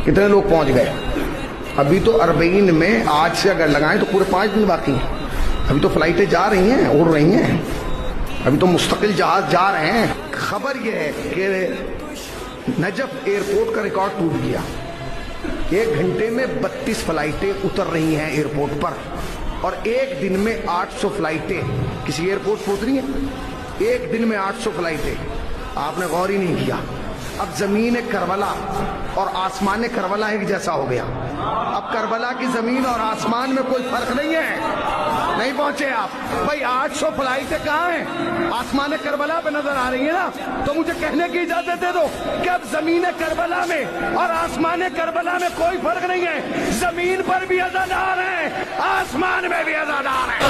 کتنے لوگ پہنچ گئے؟ ابھی تو 40 میں آج سے اگر لگائیں تو پورے 5 دن باقی ہیں. ابھی تو فلائٹیں جا رہی ہیں، اڑ رہی ہیں، ابھی تو مستقل جہاز جا رہے ہیں. خبر یہ ہے کہ نجف ایئرپورٹ کا ریکارڈ ٹوٹ گیا. 1 گھنٹے میں 32 فلائٹیں اتر رہی ہیں ایئرپورٹ پر، اور ایک دن میں 800 فلائٹیں کسی ایئرپورٹ پہنچ رہی ہیں. ایک دن میں 800 فلائٹیں. آپ نے غور ہی نہیں کیا. اب زمین کربلا اور آسمان کربلا ایک جیسا ہو گیا. اب کربلا کی زمین اور آسمان میں کوئی فرق نہیں ہے. نہیں پہنچے آپ بھائی. 800 فلائٹیں کہاں ہیں؟ آسمان کربلا پہ نظر آ رہی ہیں نا. تو مجھے کہنے کی اجازت دے دو کہ اب زمین کربلا میں اور آسمان کربلا میں کوئی فرق نہیں ہے. زمین پر بھی عزادار ہیں، آسمان میں بھی عزادار ہیں.